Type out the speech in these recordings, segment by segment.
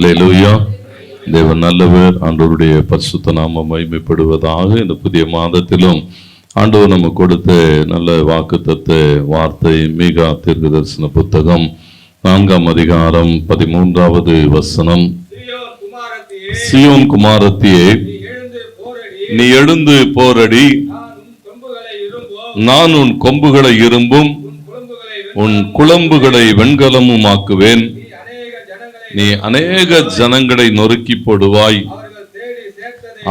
அல்லேலூயா. தேவன் நல்லவர். ஆண்டவருடைய பரிசுத்த நாமம் மகிமைப்படுவதாக. இந்த புதிய மாதத்திலும் ஆண்டவர் நம்ம கொடுத்த நல்ல வாக்குத்தத்த வார்த்தை மீகா தீர்க்கதரிசன புத்தகம் 4ஆம் அதிகாரம் 13வது வசனம். சீயோன் குமாரத்தியே, நீ எழுந்து போரடி, நான் உன் கொம்புகளை இரும்பும் உன் குளம்புகளை வெண்கலமும் ஆக்குவேன். நீ அநேக ஜனங்களை நொறுக்கி போடுவாய்.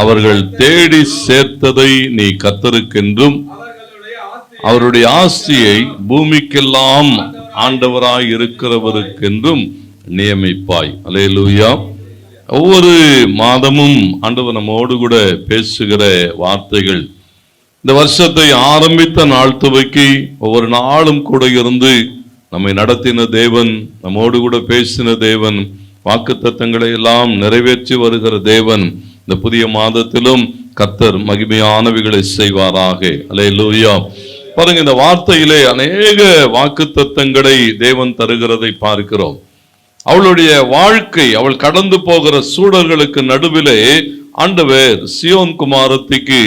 அவர்கள் தேடி சேர்த்ததை நீ கர்த்தருக்கென்றும் அவருடைய ஆஸ்தியை பூமிக்கெல்லாம் ஆண்டவராய் இருக்கிறவருக்கென்றும் நியமிப்பாய். அல்லேலூயா. ஒவ்வொரு மாதமும் ஆண்டவர் நம்மோடு கூட பேசுகிற வார்த்தைகள். இந்த வருஷத்தை ஆரம்பித்த நாள் துவக்கி ஒவ்வொரு நாளும் கூட இருந்து நம்மை நடத்தின தேவன், நம்மோடு கூட பேசின தேவன், வாக்குத்தத்தங்களை எல்லாம் நிறைவேற்றி வருகிற தேவன் இந்த புதிய மாதத்திலும் கர்த்தர் மகிமையானவைகளை செய்வாராக. அல்லேலூயா. பாருங்க, இந்த வார்த்தையிலே அநேக வாக்குத்தத்தங்களை தேவன் தருகிறதை பார்க்கிறோம். அவளுடைய வாழ்க்கை, அவள் கடந்து போகிற சூழல்களுக்கு நடுவிலே ஆண்டவர் சீயோன் குமாரத்திக்கு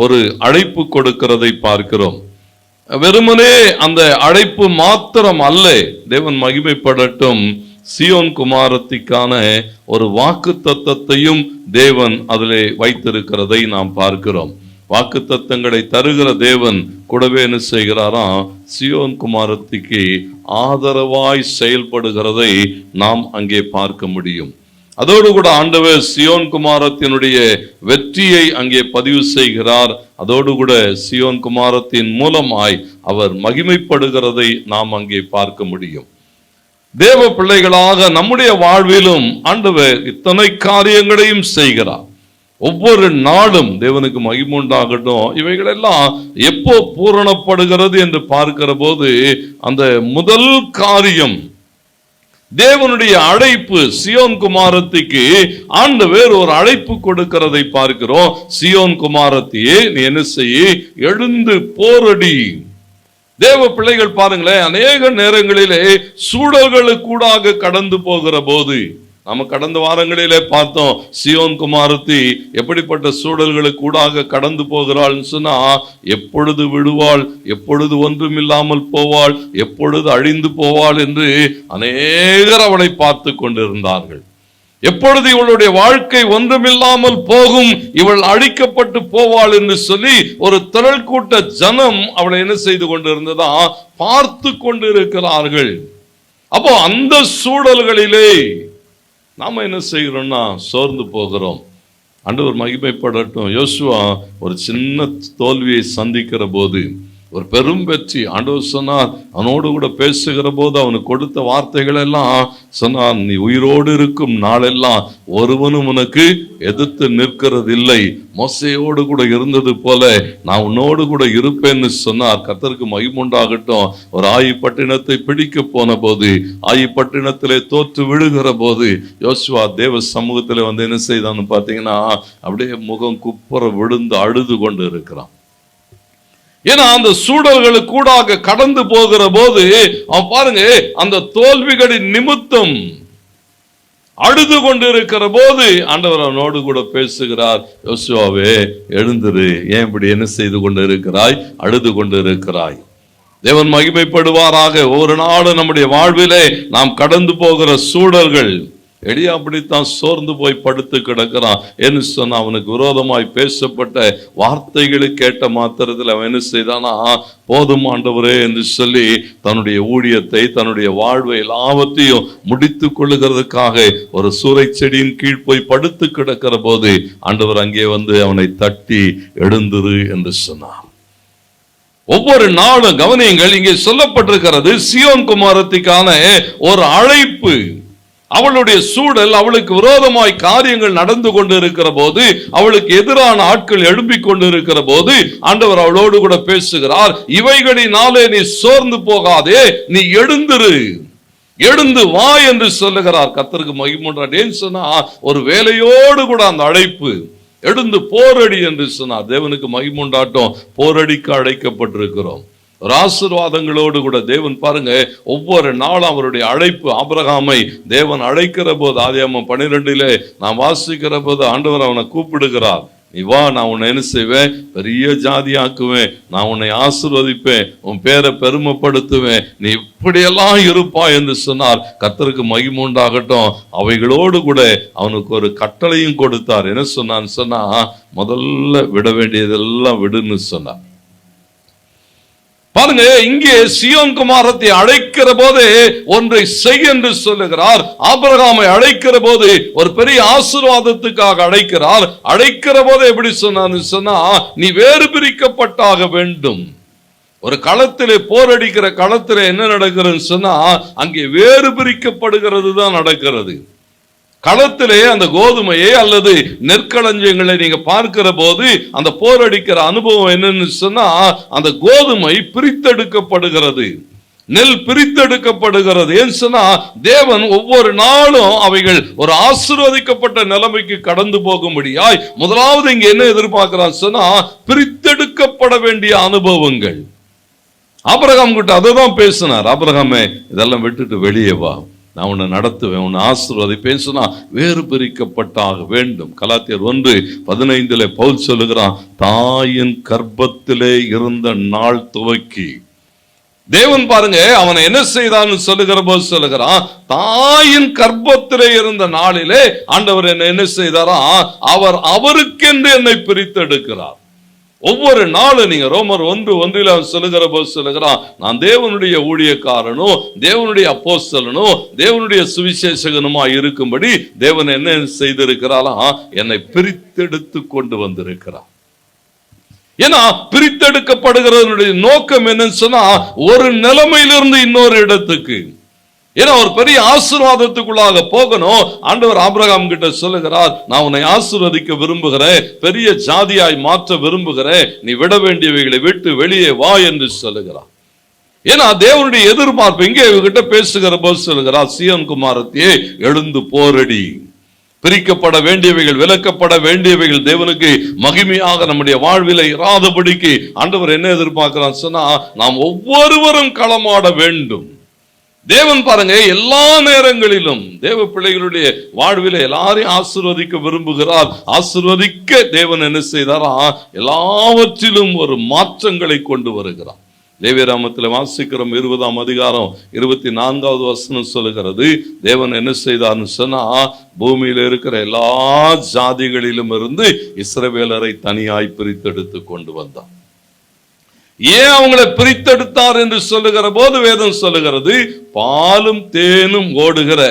ஒரு அழைப்பு கொடுக்கிறதை பார்க்கிறோம். வெறுமனே அந்த அழைப்பு மாத்திரம் அல்ல, தேவன் மகிமைப்படட்டும், சீயோன் குமாரத்திக்கான ஒரு வாக்குத்தத்தத்தையும் தேவன் அதிலே வைத்திருக்கிறதை நாம் பார்க்கிறோம். வாக்குத்தத்தங்களை தருகிற தேவன் கூடவே என்ன செய்கிறாராம், சீயோன் குமாரத்திக்கு ஆதரவாய் செயல்படுகிறதை நாம் அங்கே பார்க்க முடியும். அதோடு கூட ஆண்டவர் சீயோன் குமாரத்தினுடைய வெற்றியை அங்கே பதிவு செய்கிறார். அதோடு கூட சீயோன் குமாரத்தின் மூலமாய் அவர் மகிமைப்படுகிறதை நாம் அங்கே பார்க்க முடியும். தேவ பிள்ளைகளாக நம்முடைய வாழ்விலும் ஆண்டவர் இத்தனை காரியங்களையும் செய்கிறார். ஒவ்வொரு நாளும் தேவனுக்கு மகிமை உண்டாகட்டும். இவைகளெல்லாம் எப்போ பூரணப்படுகிறது என்று பார்க்கிற போது அந்த முதல் காரியம் தேவனுடைய அழைப்பு. சீயோன் குமாரத்திக்கு ஆண்டவர் ஒரு அழைப்பு கொடுக்கிறதை பார்க்கிறோம். சீயோன் குமாரத்தியே, நீ என்ன செய்ய, எழுந்து போரடி. தேவ பிள்ளைகள் பாருங்களேன், அநேக நேரங்களிலே சூழல்களுக்கூடாக கடந்து போகிற போது, நம்ம கடந்த வாரங்களிலே பார்த்தோம், சீயோன் குமாரத்தி எப்படிப்பட்ட சூழல்களுக்கு கூடாக கடந்து போகிறாள்னு சொன்னா, எப்பொழுது விடுவாள், எப்பொழுது ஒன்றுமில்லாமல் போவாள், எப்பொழுது அழிந்து போவாள் என்று அநேகர் அவளை பார்த்து கொண்டிருந்தார்கள். எப்பொழுது இவளுடைய வாழ்க்கை ஒன்றுமில்லாமல் போகும், இவள் அழிக்கப்பட்டு போவாள் என்று சொல்லி ஒரு திரள் கூட்ட ஜனம் அவளை என்ன செய்து கொண்டிருந்ததா, பார்த்து கொண்டிருக்கிறார்கள். அப்போ அந்த சூழல்களிலே நாம என்ன செய்கிறோம்னா சோர்ந்து போகிறோம். ஆண்டவர் மகிமைப்படட்டும். யோசுவா ஒரு சின்ன தோல்வியை சந்திக்கிற போது ஒரு பெரும் வெற்றி. ஆண்டவர் சொன்னார், அவனோடு கூட பேசுகிற போது அவனுக்கு கொடுத்த வார்த்தைகள் எல்லாம் சொன்னார், நீ உயிரோடு இருக்கும் நாளெல்லாம் ஒருவனும் உனக்கு எதிர்த்து நிற்கிறதில்லை. மோசேயோடு கூட இருந்தது போல நான் உன்னோடு கூட இருப்பேன்னு சொன்னார். கர்த்தருக்கு மகிமுண்டாகட்டும். ஒரு ஆயிப்பட்டினத்தை பிடிக்க போன போது, ஆயிப்பட்டினத்திலே தோற்று விழுகிற போது யோசுவா தேவ சமூகத்தில் வந்து என்ன செய்தான்னு பார்த்தீங்கன்னா, அப்படியே முகம் குப்புற விழுந்து அழுது கொண்டு இருக்கிறான். ஏன்னா அந்த சூழல்களுக்கு கூடாக கடந்து போகிற போது அவன் பாருங்க, அந்த தோல்விகளின் நிமித்தம் அழுது கொண்டு இருக்கிற போது ஆண்டவர் அவனோடு கூட பேசுகிறார், யோசுவாவே எழுந்திரு, ஏன் இப்படி என்ன செய்து கொண்டு இருக்கிறாய், அழுது கொண்டு இருக்கிறாய். தேவன் மகிமைப்படுவாராக. ஒரு நாள் நம்முடைய வாழ்விலே நாம் கடந்து போகிற சூழல்கள், எடியா அப்படித்தான் சோர்ந்து போய் படுத்து கிடக்கிறான். என்று சொன்ன அவனுக்கு விரோதமாய் பேசப்பட்ட வார்த்தைகளை கேட்ட மாத்திரத்தில் அவன் என்ன செய்தானா, போதும் ஆண்டவரே என்று சொல்லி தன்னுடைய ஊழியத்தை, தன்னுடைய வாழ்வை எல்லாவற்றையும் முடித்து கொள்ளுகிறதுக்காக ஒரு சூறை செடியின் கீழ் போய் படுத்து கிடக்கிற போது ஆண்டவர் அங்கே வந்து அவனை தட்டி எழுந்திரு என்று சொன்னார். ஒவ்வொரு நாளும் கவனியங்கள், இங்கே சொல்லப்பட்டிருக்கிறது சீயோன் குமாரத்திக்கான ஒரு அழைப்பு. அவளுடைய சூழல், அவளுக்கு விரோதமாய் காரியங்கள் நடந்து கொண்டு இருக்கிற போது, அவளுக்கு எதிரான ஆட்கள் எழும்பிக் கொண்டு இருக்கிற போது ஆண்டவர் அவளோடு கூட பேசுகிறார், இவைகளினாலே நீ சோர்ந்து போகாதே, நீ எழுந்திரு, எழுந்து வா என்று சொல்லுகிறார். கர்த்தருக்கு மகிமை சொன்னா ஒரு வேலையோடு கூட அந்த அழைப்பு, எழுந்து போரடி என்று சொன்னார். தேவனுக்கு மகிமை உண்டாட்டும். போரடிக்கு அழைக்கப்பட்டிருக்கிறோம். ஒரு ஆசீர்வாதங்களோடு கூட தேவன் பாருங்க ஒவ்வொரு நாளும் அவருடைய அழைப்பு. ஆபிரகாமை தேவன் அழைக்கிற போது ஆதியாகமம் 12 நான் வாசிக்கிற போது ஆண்டவர் அவனை கூப்பிடுகிறார். நீ வா, நான் உன்னை என்ன செய்வேன், பெரிய ஜாதியாக்குவேன், நான் உன்னை ஆசீர்வதிப்பேன், உன் பேரை பெருமைப்படுத்துவேன், நீ இப்படியெல்லாம் இருப்பா என்று சொன்னார். கர்த்தருக்கு மகிமை உண்டாகட்டும். அவைகளோடு கூட அவனுக்கு ஒரு கட்டளையும் கொடுத்தார். என்ன சொன்னான்னு சொன்னா, முதல்ல விட வேண்டியதெல்லாம் விடுன்னு சொன்னார். பாருங்க, இங்கே சீயோன் குமாரத்தை அழைக்கிற போது ஒன்றை செய் என்று சொல்லுகிறார். ஆபிரகாமை அழைக்கிற போது ஒரு பெரிய ஆசீர்வாதத்துக்காக அழைக்கிறார். அழைக்கிற போது எப்படி சொன்னா, நீ வேறு பிரிக்கப்பட்டாக வேண்டும். ஒரு களத்திலே போரடிக்கிற களத்திலே என்ன நடக்கிறதுன்னு சொன்னா, அங்கே வேறு பிரிக்கப்படுகிறது தான் நடக்கிறது. களத்திலே அந்த கோதுமையை அல்லது நெற்களஞ்சியங்களை நீங்க பார்க்கிற போது அந்த போரடிக்கிற அனுபவம் என்னன்னு சொன்னா, அந்த கோதுமை பிரித்தெடுக்கப்படுகிறது, நெல் பிரித்தெடுக்கப்படுகிறது. ஏன்னு சொன்னா, தேவன் ஒவ்வொரு நாளும் அவைகள் ஒரு ஆசீர்வதிக்கப்பட்ட நிலைமைக்கு கடந்து போகும்படியாய் முதலாவது இங்க என்ன எதிர்பார்க்கிறான் சொன்னா, பிரித்தெடுக்கப்பட வேண்டிய அனுபவங்கள். ஆபிரகாம் கிட்ட அதுதான் பேசினார். ஆபிரகாமே, இதெல்லாம் விட்டுட்டு வெளியே வா, நான் உன்னை நடத்துவேன், உன்னை ஆசீர்வதிப்பேன் சொன்னா, வேறு பிரிக்கப்பட்டாக வேண்டும். கலாத்தியர் 1:15 பவுல் சொல்லுகிறான், தாயின் கர்ப்பத்திலே இருந்த நாள் துவக்கி தேவன் பாருங்க அவனை என்ன செய்தான்னு சொல்லுகிற போது சொல்லுகிறான், தாயின் கர்ப்பத்திலே இருந்த நாளிலே ஆண்டவர் என்ன செய்தாரா, அவர் அவருக்கென்று என்னை பிரித்தெடுக்கிறார். ஒவ்வொரு நாளும் நீங்க ரோமர் 1:1 சொல்லுகிற போது சொல்லுகிறான், நான் தேவனுடைய ஊழியக்காரனும் தேவனுடைய அப்போஸ்தலனும் தேவனுடைய சுவிசேஷகனுமா இருக்கும்படி தேவன் என்ன செய்திருக்கிறாரா, என்னை பிரித்தெடுத்து கொண்டு வந்திருக்கிறார். ஏன்னா பிரித்தெடுக்கப்படுகிறதனுடைய நோக்கம் என்னன்னு சொன்னா, ஒரு நிலைமையிலிருந்து இன்னொரு இடத்துக்கு. ஏன்னா ஒரு பெரிய ஆசீர்வாதத்துக்குள்ளாக போகணும். ஆண்டவர் ஆபிரகாம் கிட்ட சொல்லுகிறார், நான் உன்னை ஆசீர்வதிக்க விரும்புகிறேன், பெரிய ஜாதியாய் மாற்ற விரும்புகிறேன், நீ விட வேண்டியவைகளை விட்டு வெளியே வா என்று சொல்லுகிறார். ஏன்னா தேவனுடைய எதிர்பார்ப்பு இங்கே இவகிட்ட பேசுகிற போது சொல்லுகிறார், சீயோன் குமாரத்தியே எழுந்து போரடி. பிரிக்கப்பட வேண்டியவைகள், விலக்கப்பட வேண்டியவைகள் தேவனுக்கு மகிமையாக நம்முடைய வாழ்வில இராதபடிக்கு ஆண்டவர் என்ன எதிர்பார்க்கிறார் சொன்னா, நாம் ஒவ்வொருவரும் களமாட வேண்டும். தேவன் பாருங்க எல்லா நேரங்களிலும் தேவ பிள்ளைகளுடைய வாழ்வில எல்லாரையும் ஆசீர்வதிக்க விரும்புகிறார். ஆசீர்வதிக்க தேவன் என்ன செய்தாரா, எல்லாவற்றிலும் ஒரு மாற்றங்களை கொண்டு வருகிறார். லேவியராமத்தில் வாசிக்கிறோம் 20ஆம் அதிகாரம் 24வது வசனம் சொல்லுகிறது, தேவன் என்ன செய்தார்னு சொன்னா, பூமியில இருக்கிற எல்லா ஜாதிகளிலும் இருந்து இஸ்ரவேலரை தனியாய் பிரித்தெடுத்து கொண்டு வந்தார். ஏன் அவங்களை பிரித்தெடுத்தார் என்று சொல்லுகிற போது வேதம் சொல்லுகிறது, பாலும் தேனும் ஓடுகிற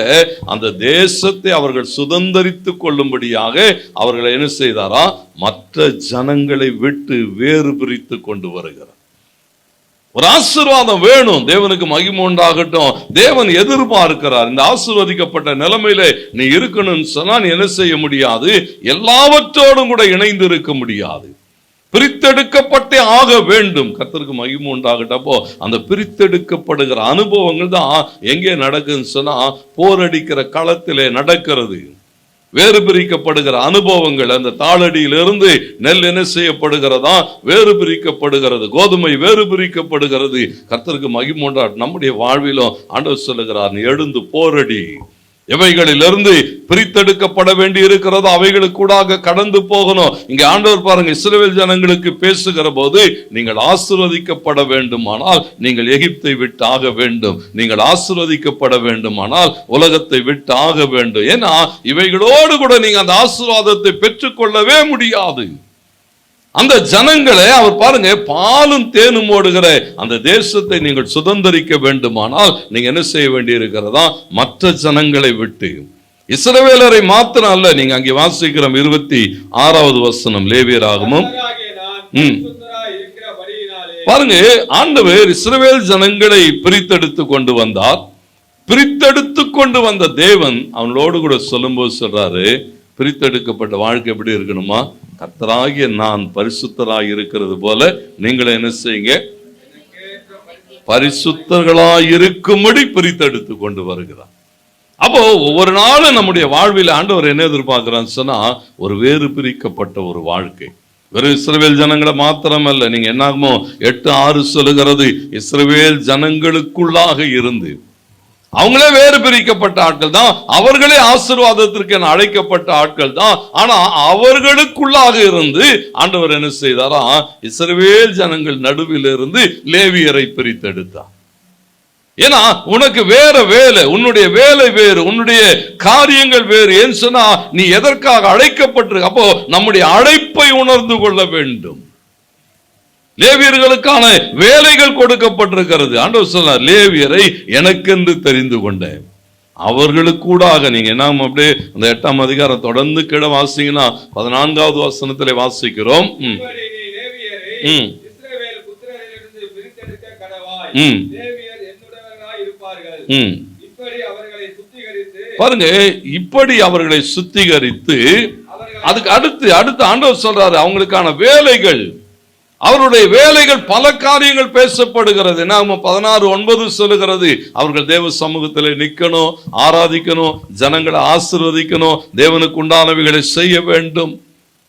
அந்த தேசத்தை அவர்கள் சுதந்தரித்துக் கொள்ளும்படியாக அவர்களை என்ன செய்தாரா, மற்ற ஜனங்களை விட்டு வேறு பிரித்து கொண்டு வருகிறார். ஒரு ஆசீர்வாதம் வேணும், தேவனுக்கு மகிமை உண்டாகட்டும். தேவன் எதிர்பார்க்கிறார், இந்த ஆசீர்வதிக்கப்பட்ட நிலைமையில நீ இருக்கணும்னு சொன்னா நீ என்ன செய்ய முடியாது, எல்லாவற்றோடும் கூட இணைந்து இருக்க முடியாது. பிரித்தெடுக்கப்பட்டே ஆக வேண்டும். கர்த்தருக்கு மகிமை உண்டாகட்டப்போ அந்த பிரித்தெடுக்கப்படுகிற அனுபவங்கள் தான் எங்கே நடக்குதுன்னு சொன்னா, போரடிக்கிற களத்திலே நடக்கிறது. வேறு பிரிக்கப்படுகிற அனுபவங்கள், அந்த தாளடியிலிருந்து நெல் என்ன செய்யப்படுகிறதா, வேறு பிரிக்கப்படுகிறது, கோதுமை வேறு பிரிக்கப்படுகிறது. கர்த்தருக்கு மகிமை உண்டாகட்டும். நம்முடைய வாழ்விலும் ஆண்டவர் சொல்லுகிறார், நீ எழுந்து போரடி. எவைகளிலிருந்து பிரித்தெடுக்கப்பட வேண்டி இருக்கிறதோ அவைகளுக்கூடாக கடந்து போகணும். இங்க ஆண்டவர் பாருங்க, இஸ்ரவேல் ஜனங்களுக்கு பேசுகிற போது, நீங்கள் ஆசீர்வதிக்கப்பட வேண்டுமானால் நீங்கள் எகிப்தை விட்டு ஆக வேண்டும், நீங்கள் ஆசீர்வதிக்கப்பட வேண்டுமானால் உலகத்தை விட்டு ஆக வேண்டும். ஏன்னா இவைகளோடு கூட நீங்க அந்த ஆசீர்வாதத்தை பெற்றுக்கொள்ளவே முடியாது. அந்த ஜனங்களை அவர் பாருங்க, பாலும் தேனும் ஓடுகிற அந்த தேசத்தை நீங்கள் சுதந்தரிக்க வேண்டுமானால் நீங்க என்ன செய்ய வேண்டி இருக்கிறதா, மற்ற ஜனங்களை விட்டு. இஸ்ரவேலரை மாத்திரம் அல்ல, நீங்க அங்கே வாசிக்கிறோம் 26வது வசனம் லேவியராகமம். பாருங்க, ஆண்டவர் இஸ்ரவேல் ஜனங்களை பிரித்தெடுத்து கொண்டு வந்தார். பிரித்தெடுத்து கொண்டு வந்த தேவன் அவனோடு கூட சொல்லும்போது சொல்றாரு, பிரித்தெடுக்கப்பட்ட வாழ்க்கை எப்படி இருக்கணுமா, கர்த்தராகிய நான் பரிசுத்தராய் இருக்கிறது போல நீங்கள் என்ன செய்யுங்க, பரிசுத்தர்களாய் இருக்கும்படி பிரித்தெடுத்து கொண்டு வருகிறார். அப்போ ஒவ்வொரு நாளும் நம்முடைய வாழ்வில் ஆண்டவர் என்ன எதிர்பார்க்கிறான்னு சொன்னா, ஒரு வேறு பிரிக்கப்பட்ட ஒரு வாழ்க்கை. வெறும் இஸ்ரவேல் ஜனங்களை மாத்திரமல்ல, நீங்க என்னாகுமோ 8:6 சொல்லுகிறது, இஸ்ரவேல் ஜனங்களுக்குள்ளாக இருந்து அவங்களே வேறு பிரிக்கப்பட்ட ஆட்கள் தான், அவர்களே ஆசீர்வாதத்திற்கு அழைக்கப்பட்ட ஆட்கள் தான். ஆனா அவர்களுக்குள்ளாக இருந்து ஆண்டவர் என்ன செய்தாரா, இஸ்ரவேல் ஜனங்கள் நடுவில் இருந்து லேவியரை பிரித்தெடுத்தார். ஏன்னா உனக்கு வேற வேலை, உன்னுடைய வேலை வேறு, உன்னுடைய காரியங்கள் வேறு. ஏன்னு சொன்னா நீ எதற்காக அழைக்கப்பட்டிருக்க. அப்போ நம்முடைய அழைப்பை உணர்ந்து கொள்ள வேண்டும். லேவியர்களுக்கான வேலைகள் கொடுக்கப்பட்டிருக்கிறது. ஆண்டவர் சொன்னார், லேவியரை எனக்கென்று தெரிந்து கொண்டேன். அவர்களுக்கூடாக நீங்க என்ன அப்படியே அந்த 8ஆம் அதிகாரம் தொடர்ந்து கீழே வாசிங்கன்னா 14வது வசனத்திலே வாசிக்கிறோம். பாருங்க, இப்படி அவர்களை சுத்திகரித்து அதுக்கு அடுத்து ஆண்டவர் சொல்றாரு அவங்களுக்கான வேலைகள், அவருடைய வேலைகள் பல காரியங்கள் பேசப்படுகிறது. நாம 16:9 சொல்லுகிறது, அவர்கள் தேவ சமூகத்தில் நிற்கணும், ஆராதிக்கணும், ஜனங்களை ஆசீர்வதிக்கணும், தேவனுக்கு உண்டானவைகளை செய்ய வேண்டும்,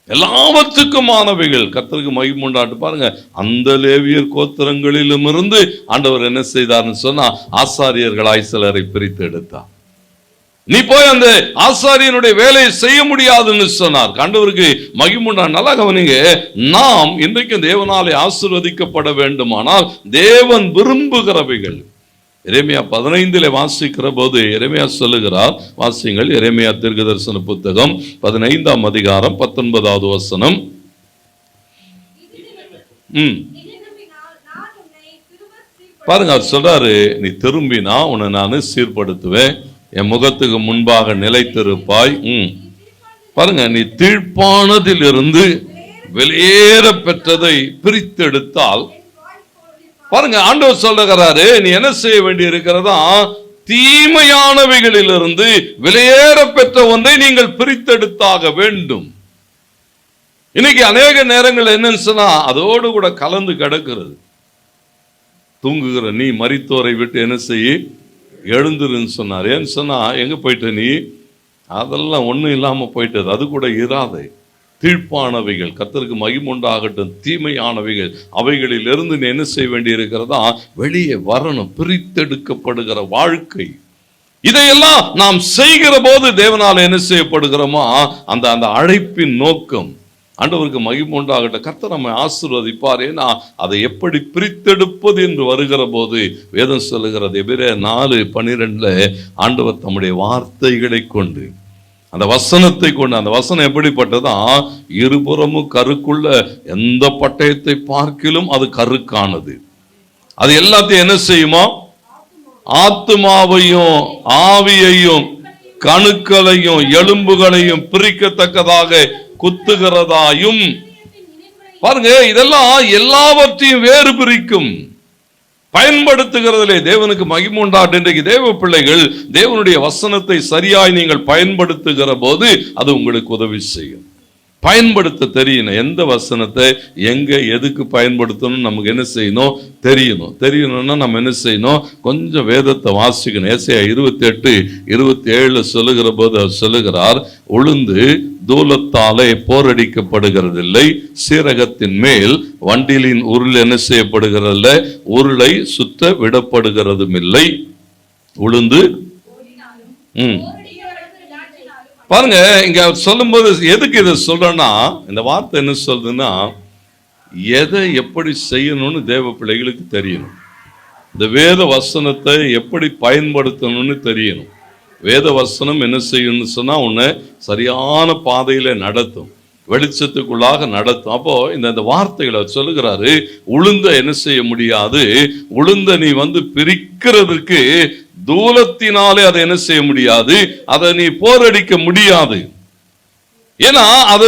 எல்லாவற்றுக்குமானவைகள் கர்த்தருக்கு மகிமை உண்டாட்டு. பாருங்க, அந்த லேவியர் கோத்திரங்களிலும் இருந்து ஆண்டவர் என்ன செய்தார்னு சொன்னா ஆசாரியர்களாய் சிலரை பிரித்து எடுத்தார். நீ போய் அந்த ஆசாரியனுடைய வேலையை செய்ய முடியாதுன்னு சொன்னார். ஆண்டவருக்கு மகிமை உண்டான. நல்லா கவனிங்க, நாம் இன்றைக்கு தேவனாலே ஆசீர்வதிக்கப்பட வேண்டுமானால் தேவன் விரும்புகிறவைகள். எரேமியா 15 வாசிக்கிற போது எரேமியா சொல்லுகிறார், வாசிங்கள், எரேமியா தீர்க்கதரிசன புத்தகம் 15ஆம் அதிகாரம் 19வது வசனம். பாருங்க, அவர் சொல்றாரு, நீ திரும்பினா உன்னை நான் சீர்படுத்துவேன், என் முகத்துக்கு முன்பாக நிலைத்திருப்பாய். பாருங்க, நீ தீழ்ப்பானதில் இருந்து வெளியேற பெற்றதை பிரித்தெடுத்தால், பாருங்க ஆண்டவர் சொல்லுகிறாரு, நீ என்ன செய்ய வேண்டி இருக்கிறதா, தீமையானவைகளிலிருந்து வெளியேற பெற்ற ஒன்றை நீங்கள் பிரித்தெடுத்தாக வேண்டும். இன்னைக்கு அநேக நேரங்கள் என்னன்னு சொன்னா அதோடு கூட கலந்து கிடக்கிறது. தூங்குகிற நீ மரித்தோரை விட்டு என்ன செய்ய, எழுந்துருன்னு சொன்னார். ஏன்னு சொன்னா எங்க போயிட்ட நீ, அதெல்லாம் ஒண்ணும் இல்லாம போயிட்டது, அது கூட இராதே. தீழ்ப்பானவைகள், கர்த்தருக்கு மகிமை உண்டாகட்டும், தீமையானவைகள், அவைகளில் இருந்து நீ என்ன செய்ய வேண்டி இருக்கிறதா, வெளியே வரணும். பிரித்தெடுக்கப்படுகிற வாழ்க்கை, இதையெல்லாம் நாம் செய்கிற போது தேவனால் என்ன செய்யப்படுகிறோமோ அந்த அந்த அழைப்பின் நோக்கம். ஆண்டவருக்கு மகிமை உண்டாகட்டும், கர்த்தர் நம்மை ஆசீர்வதிப்பார். ஏன்னா அதை எப்படி பிரித்தெடுப்பது என்று வருகிற போது வேதம் சொல்லுகிறது, எபிரேயர் 4:12 ஆண்டவர் தம்முடைய வார்த்தைகளை கொண்டு, அந்த வசனத்தை கொண்டு, அந்த வசனம் எப்படிப்பட்டதா, இருபுறமும் கருக்குள்ள எந்த பட்டயத்தை பார்க்கிலும் அது கருக்கானது. அது எல்லாத்தையும் என்ன செய்யுமா, ஆத்துமாவையும் ஆவியையும் கணுக்களையும் எலும்புகளையும் பிரிக்கத்தக்கதாக குத்துகிறதாயும். பாருங்க, இதெல்லாம் எல்லாவற்றையும் வேறு பிரிக்கும். பயன்படுத்துகிறதிலே தேவனுக்கு மகிமை உண்டாட்டு. இன்றைக்கு தேவ பிள்ளைகள் தேவனுடைய வசனத்தை சரியாய் நீங்கள் பயன்படுத்துகிற போது அது உங்களுக்கு உதவி செய்யும். பயன்படுத்த தெரியணும். எந்த வசனத்தை எங்க எதுக்கு பயன்படுத்தணும் நமக்கு என்ன செய்யணும், தெரியணும்னா நம்ம என்ன செய்யணும், கொஞ்சம் வேதத்தை வாசிக்கணும். ஏசாயா 28:27 சொல்லுகிற போது அவர் சொல்லுகிறார், உளுந்து தூலத்தாலே போரடிக்கப்படுகிறதில்லை, சீரகத்தின் மேல் வண்டிலின் உருள் என்ன செய்யப்படுகிறதில்ல, உருளை சுத்த விடப்படுகிறதும் இல்லை. உளுந்து பாருங்க, இங்க சொல்லும்போது எதுக்கு இதை சொல்றேன்னா, இந்த வார்த்தை என்ன சொல்றதுன்னா, எதை எப்படி செய்யணும்னு தேவ பிள்ளைகளுக்கு தெரியணும். இந்த வேத வசனத்தை எப்படி பயன்படுத்தணும்னு தெரியணும். வேத வசனம் என்ன செய்யணும்னு சொன்னா உன்னை சரியான பாதையில நடத்தும், வெளிச்சத்துக்குள்ளாக நடத்தும். அப்போ இந்த வார்த்தைகளை சொல்லுகிறாரு, உளுந்த என்ன செய்ய முடியாது, உளுந்த நீ பிரிக்கிறதுக்கு தூலத்தினாலே அதை என்ன செய்ய முடியாது, அதை நீ போரடிக்க முடியாது. ஏன்னா அது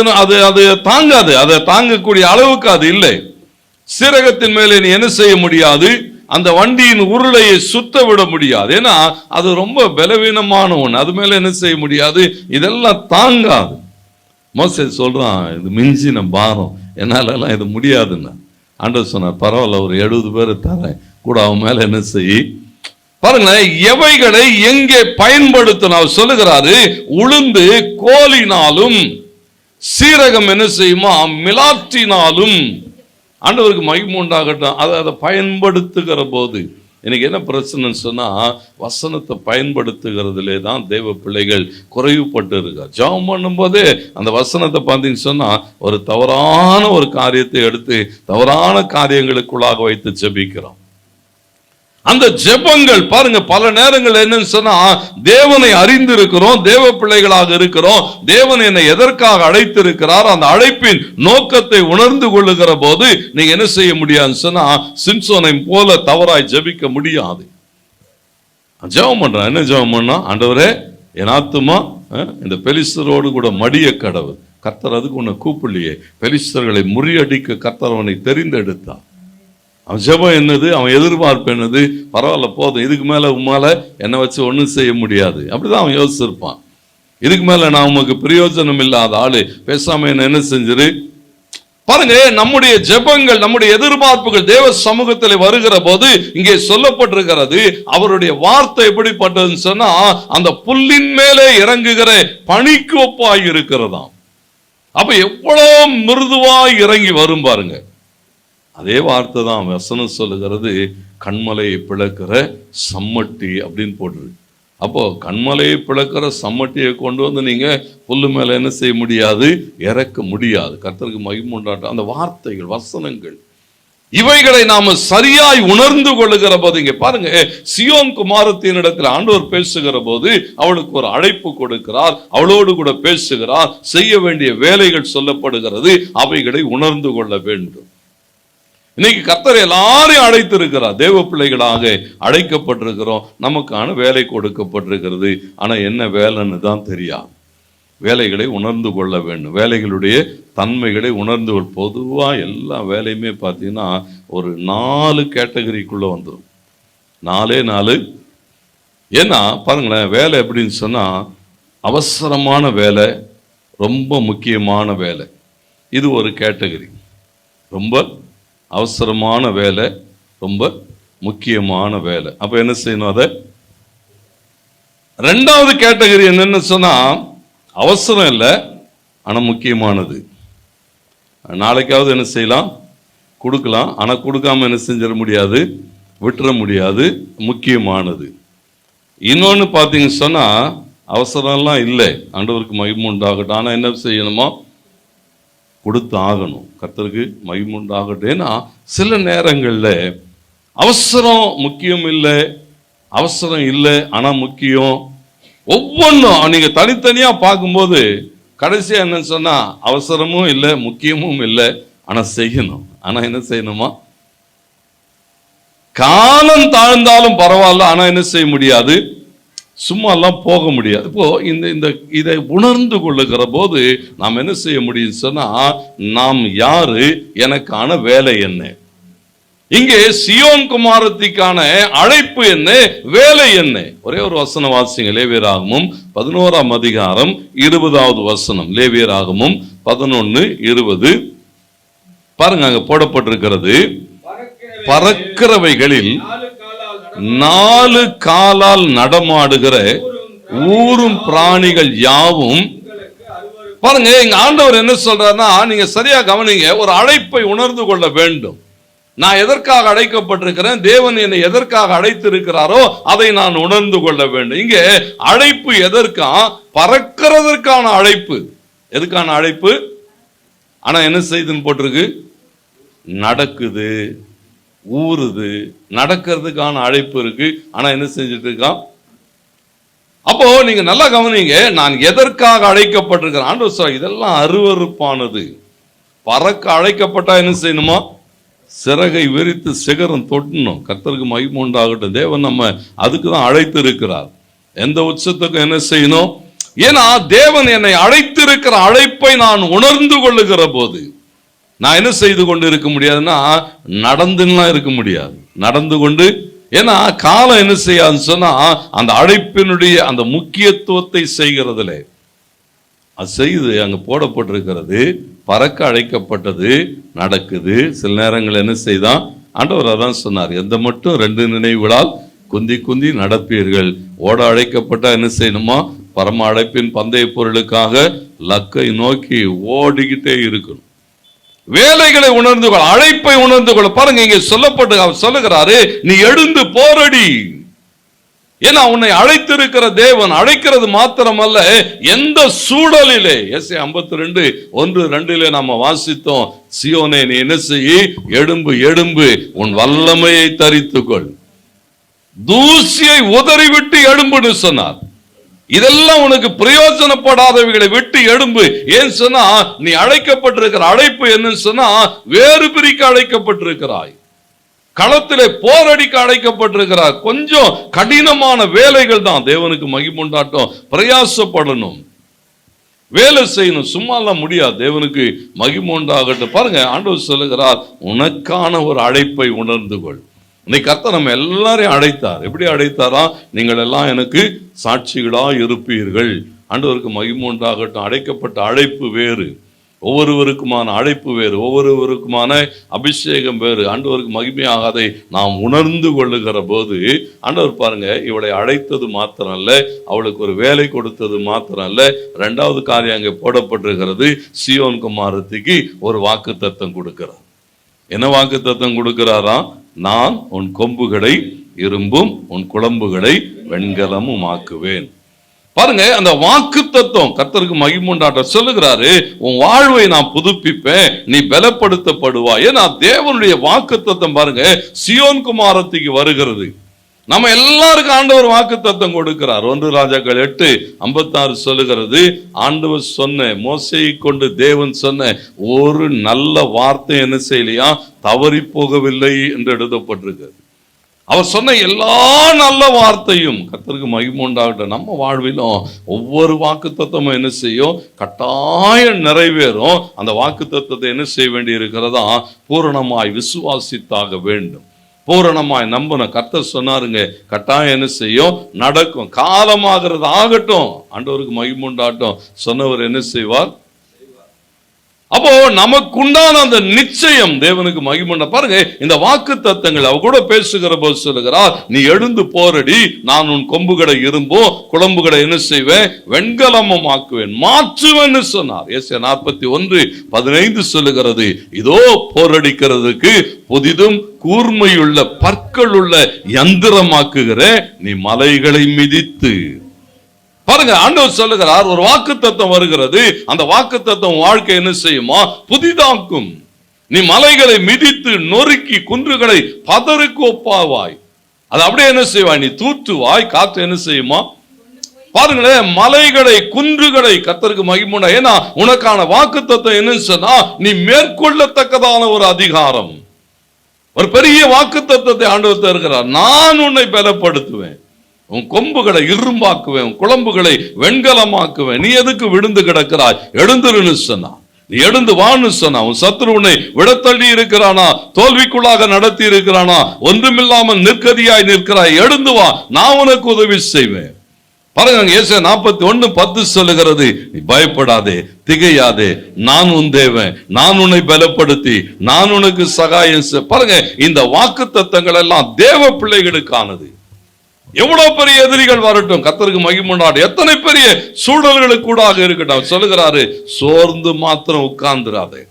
தாங்காது, அதை தாங்கக்கூடிய அளவுக்கு அது இல்லை. சீரகத்தின் மேலே நீ என்ன செய்ய முடியாது, அந்த வண்டியின் உருளையை சுத்த விட முடியாது. ஏன்னா அது ரொம்ப பலவீனமான ஒன்று, அது மேல என்ன செய்ய முடியாது, இதெல்லாம் தாங்காது. மோசே சொல்றான், இது மிஞ்சின பாரம், என்னாலெல்லாம் இது முடியாதுன்னு. ஆண்டவர் சொன்னார், பரவாயில்ல, ஒரு 70 பேர் தரேன் கூட, அவன் மேல என்ன செய். பாருங்க, எவைகளை எங்கே பயன்படுத்தணும் அவர் சொல்லுகிறாரு. உளுந்து கோலினாலும் சீரகம் என்ன செய்யுமா? மிலாற்றினாலும். ஆண்டவருக்கு மகிமை உண்டாகட்டும். அதை பயன்படுத்துகிற போது எனக்கு என்ன பிரச்சனைன்னு சொன்னா, வசனத்தை பயன்படுத்துகிறதுலே தான் தேவ பிள்ளைகள் குறைவுபட்டு இருக்கார். ஜெபம் பண்ணும் போதே அந்த வசனத்தை பார்த்தீங்கன்னு சொன்னா, ஒரு தவறான ஒரு காரியத்தை எடுத்து தவறான காரியங்களுக்குள்ளாக வைத்து ஜெபிக்கிறோம். அந்த ஜெபங்கள் பாருங்க, பல நேரங்கள் என்னன்னு சொன்னா, தேவனை அறிந்திருக்கிறோம், தேவ பிள்ளைகளாக இருக்கிறோம், தேவன் என்னை எதற்காக அழைத்திருக்கிறார், அந்த அழைப்பின் நோக்கத்தை உணர்ந்து கொள்ளுகிற போது நீங்க என்ன செய்ய முடியாதுன்னு சொன்னா, சிம்சோனை போல தவறாய் ஜெபிக்க முடியாது. ஜெபம் பண்றேன், என்ன ஜெபம் பண்ணா, ஆண்டவரே என் ஆத்துமா இந்த பெலிஸ்தரோடு கூட மடிய கடவுள். கர்த்தர் அதுக்கு உன்னை கூப்பிடலையே, பெலிஸ்தர்களை முறியடிக்க கர்த்தர் அவனை தெரிந்தெடுத்தார். அவன் ஜெபம் என்னது, அவன் எதிர்பார்ப்பு என்னது, பரவாயில்ல போதும், இதுக்கு மேல உம்மால என்னை வச்சு ஒன்றும் செய்ய முடியாது, அப்படிதான் அவன் யோசிச்சிருப்பான். இதுக்கு மேல நான் உமக்கு பிரயோஜனம் இல்லாத ஆளு, பேசாம என்ன செஞ்சிரு. பாருங்க, நம்முடைய ஜெபங்கள், நம்முடைய எதிர்பார்ப்புகள் தேவ சமூகத்தில் வருகிற போது இங்கே சொல்லப்பட்டிருக்கிறது, அவருடைய வார்த்தை எப்படிப்பட்டதுன்னு சொன்னா, அந்த புல்லின் மேலே இறங்குகிற பனிக்கு ஒப்பாய் இருக்கிறதாம். அப்ப எவ்வளவு மிருதுவாய் இறங்கி வரும் பாருங்க. அதே வார்த்தை தான் வசனம் சொல்லுகிறது, கண்மலையை பிளக்கிற சம்மட்டி அப்படின்னு போட்டுருக்கு. அப்போ கண்மலையை பிளக்கிற சம்மட்டியை கொண்டு வந்து நீங்க புல்லு மேல என்ன செய்ய முடியாது, இறக்க முடியாது. கர்த்தருக்கு மகிமை உண்டாட்டம். அந்த வார்த்தைகள், வசனங்கள், இவைகளை நாம சரியாய் உணர்ந்து கொள்ளுகிற போது, இங்க பாருங்க, சியோன் குமாரத்தின் இடத்துல ஆண்டவர் பேசுகிற போது அவளுக்கு ஒரு அழைப்பு கொடுக்கிறார், அவளோடு கூட பேசுகிறார், செய்ய வேண்டிய வேலைகள் சொல்லப்படுகிறது, அவைகளை உணர்ந்து கொள்ள வேண்டும். இன்னைக்கு கர்த்தர் எல்லாரையும் அழைத்திருக்கிறார், தேவ பிள்ளைகளாக அழைக்கப்பட்டிருக்கிறோம், நமக்கான வேலை கொடுக்கப்பட்டிருக்கிறது. ஆனா என்ன வேலைன்னு தான் தெரியாது. வேலைகளை உணர்ந்து கொள்ள வேண்டும், வேலைகளுடைய தன்மைகளை உணர்ந்து கொள். பொதுவா எல்லா வேலையுமே பார்த்தீங்கன்னா ஒரு 4 கேட்டகரிக்குள்ள வந்துடும். 4. ஏன்னா பாருங்களேன், வேலை எப்படின்னு சொன்னா, அவசரமான வேலை, ரொம்ப முக்கியமான வேலை, இது ஒரு கேட்டகரி. ரொம்ப அவசரமான வேலை, ரொம்ப முக்கியமான வேலை. அப்ப என்ன செய்யணும்? அதை 2வது கேட்டகரி என்னன்னு சொன்னா, அவசரம் இல்லை ஆனா முக்கியமானது. நாளைக்காவது என்ன செய்யலாம், கொடுக்கலாம், ஆனா கொடுக்காம என்ன செஞ்சிட முடியாது, விட்டுற முடியாது, முக்கியமானது. இன்னொன்னு பார்த்தீங்கன்னு சொன்னா, அவசரம்லாம் இல்லை, ஆண்டவருக்கு மகிமை உண்டாகட்டும், ஆனா என்ன செய்யணுமா, கொடுத்து ஆகணும். கர்த்தருக்கு மகிமை உண்டாகட்டும். ஏன்னா சில நேரங்களில் அவசரம் முக்கியம் இல்லை, அவசரம் இல்லை ஆனா முக்கியம். ஒவ்வொன்றும் நீங்க தனித்தனியா பார்க்கும்போது கடைசியா என்னன்னு சொன்னா, அவசரமும் இல்லை, முக்கியமும் இல்லை, ஆனா செய்யணும். ஆனா என்ன செய்யணுமா, காலம் தாழ்ந்தாலும் பரவாயில்ல, ஆனா என்ன செய்ய முடியாது, சும்மா எல்லாம் போக முடியாது. இப்போ இதை உணர்ந்து கொள்ளுகிற போது நாம் என்ன செய்ய முடியும் சொன்னா, நாம் யாரு, எனக்கான வேலை என்ன. இங்கே சியோன் குமாரத்திக்கான அழைப்பு என்ன, வேலை என்ன. ஒரே ஒரு வசனம் வாசிங்க, லேவியராகமம் 11ஆம் அதிகாரம் 20வது வசனம். லேவியராகமம் 11:20 பாருங்க, அங்க போடப்பட்டிருக்கிறது, பறக்கிறவைகளில் 4 காலால் நடமாடுகிற ஊரும் பிராணிகள் யாவும். பாருங்க, எங்க ஆண்டவர் என்ன சொல்றாருன்னா, நீங்க சரியா கவனிங்க, ஒரு அழைப்பை உணர்ந்து கொள்ள வேண்டும். நான் எதற்காக அழைக்கப்பட்டிருக்கிறேன், தேவன் என்னை எதற்காக அழைத்திருக்கிறாரோ அதை நான் உணர்ந்து கொள்ள வேண்டும். இங்கே அழைப்பு எதற்கா, பறக்கிறதற்கான அழைப்பு. எதுக்கான அழைப்பு? ஆனா என்ன செய்துன்னு போட்டிருக்கு, நடக்குது, ஊறுது, நடக்கிறதுக்கான அழைப்பு இருக்கு, ஆனா என்ன செஞ்சுட்டு இருக்கான். அப்போ நீங்க நல்லா கவனிங்க, நான் எதற்காக அழைக்கப்பட்டிருக்கிறேன். ஆண்டவர் சொல்றார், இதெல்லாம் அருவருப்பானது. பறக்க அழைக்கப்பட்டா என்ன செய்யணுமா, சிறகை விரித்து சிகரம் தொட்டணும். கர்த்தருக்கு மகிமை உண்டாகட்டும். தேவன் நம்ம அதுக்கு தான் அழைத்து இருக்கிறார். எந்த உச்சத்துக்கும் என்ன செய்யணும், ஏன்னா தேவன் என்னை அழைத்திருக்கிற அழைப்பை நான் உணர்ந்து கொள்ளுகிற போது நான் என்ன செய்து கொண்டு இருக்க முடியாதுன்னா, நடந்துலாம் இருக்க முடியாது, நடந்து கொண்டு. ஏன்னா காலம் என்ன செய்யாதுன்னு சொன்னா, அந்த அழைப்பினுடைய அந்த முக்கியத்துவத்தை செய்கிறதுல அது செய்து அங்க போடப்பட்டிருக்கிறது. பறக்க அழைக்கப்பட்டது, நடக்குது. சில நேரங்கள் என்ன செய்தான் ஆண்டவர் அதான் சொன்னார், எந்த மட்டும் 2 நினைவுகளால் குந்தி குந்தி நடப்பீர்கள். ஓட அழைக்கப்பட்டா என்ன செய்யணுமா, பரம அழைப்பின் பந்தய பொருளுக்காக லக்கை நோக்கி ஓடிக்கிட்டே இருக்கணும். வேலைகளை உணர்ந்து கொள், அழைப்பை உணர்ந்து கொள்ள. பாருங்க, இங்க சொல்லப்பட்டு அவர் சொல்லுகிறாரு, நீ எழுந்து போரடி. ஏன்னா உன்னை அழைத்திருக்கிற தேவன் அழைக்கிறது மாத்திரமல்ல, எந்த சூழலிலே. எஸ்ஐ 52:1-2 நாம வாசித்தோம், சியோனே நீ என்ன செய்ய, எழும்பு எழும்பு, உன் வல்லமையை தரித்துக்கொள், தூசியை உதறிவிட்டு எழும்புன்னு சொன்னார். இதெல்லாம் உனக்கு பிரயோஜனப்படாதவைகளை விட்டு எழும்பு. ஏன் சொன்னா, நீ அழைக்கப்பட்டிருக்கிற அழைப்பு என்னன்னு சொன்னா, வேறு பிரிக்க அழைக்கப்பட்டிருக்கிறாய், களத்திலே போரடிக்க அழைக்கப்பட்டிருக்கிறார். கொஞ்சம் கடினமான வேலைகள் தான். தேவனுக்கு மகிமுண்டாட்டம், பிரயாசப்படணும், வேலை செய்யணும், சும்மா எல்லாம் முடியாது. தேவனுக்கு மகிமுண்டாகட்டும். பாருங்க, ஆண்டவர் சொல்லுகிறார், உனக்கான ஒரு அழைப்பை உணர்ந்து கொள். இன்னைக்கு கர்த்தர் நம்ம எல்லாரையும் அழைத்தார். எப்படி அழைத்தாரா? நீங்கள் எல்லாம் எனக்கு சாட்சிகளா இருப்பீர்கள். ஆண்டவருக்கு மகிமுண்டாகட்டும். அழைக்கப்பட்ட அழைப்பு வேறு, ஒவ்வொருவருக்குமான அழைப்பு வேறு, ஒவ்வொருவருக்குமான அபிஷேகம் வேறு. ஆண்டவருக்கு மகிமையாகாதை நாம் உணர்ந்து கொள்ளுகிற போது, ஆண்டவர் பாருங்க, இவளை அழைத்தது மாத்திரம் அல்ல, அவளுக்கு ஒரு வேலை கொடுத்தது மாத்திரம் அல்ல, இரண்டாவது காரியம் அங்கே போடப்பட்டிருக்கிறது. சீயோன் குமாரத்திக்கு ஒரு வாக்கு தத்தம் கொடுக்கிறார். என்ன வாக்கு தத்தம் கொடுக்கிறாரா? நான் உன் கொம்புகளை இரும்பும், உன் குளம்புகளை வெண்கலமும் ஆக்குவேன். பாருங்க, அந்த வாக்கு தத்துவம் கர்த்தருக்கு மகிமுண்டாட்ட சொல்லுகிறாரு, உன் வாழ்வை நான் புதுப்பிப்பேன், நீ பலப்படுத்தப்படுவாய். ஏன்னா தேவனுடைய வாக்கு தத்துவம் பாருங்க, சியோன் குமாரத்திக்கு வருகிறது. நம்ம எல்லாருக்கும் ஆண்டவர் வாக்கு தத்துவம் கொடுக்கிறார். 1 ராஜாக்கள் 8:56 சொல்லுகிறது, ஆண்டவர் சொன்ன, மோசேயை கொண்டு தேவன் சொன்ன ஒரு நல்ல வார்த்தை என்ன செய்யலையா, தவறி போகவில்லை என்று எழுதப்பட்டிருக்கு. அவர் சொன்ன எல்லா நல்ல வார்த்தையும் கர்த்தருக்கு மகிமுண்டாகட்டும். நம்ம வாழ்விலும் ஒவ்வொரு வாக்கு தத்துவமும் என்ன செய்யும், கட்டாயம் நிறைவேறும். அந்த வாக்கு தத்துவத்தை என்ன செய்ய வேண்டி இருக்கிறதா, பூரணமாய் விசுவாசித்தாக வேண்டும், பூரணமாய் நம்பணும். கர்த்தர் சொன்னாருங்க, கட்டாயம் என்ன செய்யும், நடக்கும். காலமாகிறது ஆகட்டும், ஆண்டவருக்கு மகிமுண்டாட்டும். சொன்னவர் என்ன செய்வார். அப்போ நமக்குண்டான அந்த நிச்சயம் தேவனுக்கு மகிமுண்டா. பாருங்க, இந்த வாக்கு தத்தங்கள் அவ கூட பேசுகிற போது சொல்லுகிறார், நீ எழுந்து போரடி, நான் உன் கொம்புகளை இரும்போ, குளம்புகளை என்ன செய்வேன், வெண்கலமும் ஆக்குவேன், மாற்றுவேன்னு சொன்னார். எஸ்ஐயா 41:15 சொல்லுகிறது, இதோ போரடிக்கிறதுக்கு புதிதும் கூர்மையுள்ள பற்கள் உள்ள யந்திரமாக்குகிற, நீ மலைகளை மிதித்து. பாருங்க, ஆண்டவர் சொல்லுகிறார், ஒரு வாக்கு தத்துவம் வருகிறது. அந்த வாக்கு தத்துவம் வாழ்க்கை என்ன செய்யுமா, புதிதாக்கும். நீ மலைகளை மிதித்து நொறுக்கி குன்றுகளை பதருக்கு ஒப்பாவாய். அது அப்படியே என்ன செய்வாய், நீ தூற்றுவாய், காற்று என்ன செய்யுமா. பாருங்களேன், மலைகளை குன்றுகளை கர்த்தருக்கு மகிமுண்டா. ஏன்னா உனக்கான வாக்கு தத்துவம் என்னன்னு சொன்னா, நீ மேற்கொள்ளத்தக்கதான ஒரு அதிகாரம், ஒரு பெரிய வாக்கு தத்துவத்தை ஆண்டவர் தருகிறார். நான் உன்னை பலப்படுத்துவேன், உன் கொம்புகளை இரும்பாக்குவேன், உன் குளம்புகளை வெண்கலமாக்குவேன். நீ எதுக்கு விழுந்து கிடக்கிறாய், எழுந்துருன்னு சொன்னா, நீ எழுந்து வான்னு சொன்னா. உன் சத்துரு உன்னை விடத்தள்ளி இருக்கிறானா, தோல்விக்குள்ளாக நடத்தி இருக்கிறானா, ஒன்றுமில்லாமல் நிற்கதியாய் நிற்கிறாய், எழுந்து வா, நான் உனக்கு உதவி செய்வேன். பாருங்க, ஏசாயா 41:10 சொல்லுகிறது, நீ பயப்படாதே, திகையாதே, நான் உன் தேவன், நான் உன்னை பலப்படுத்தி நான் உனக்கு சகாயம். பாருங்க, இந்த வாக்கு தத்தங்கள் எல்லாம் தேவ பிள்ளைகளுக்கானது. எவ்வளவு பெரிய எதிரிகள் வரட்டும், கர்த்தருக்கு மகிமுண்டாடு, எத்தனை பெரிய சூழல்களுக்கு கூட இருக்கட்டும், சொல்லுகிறாரு, சோர்ந்து மாத்திரம் உட்கார்ந்துராதே,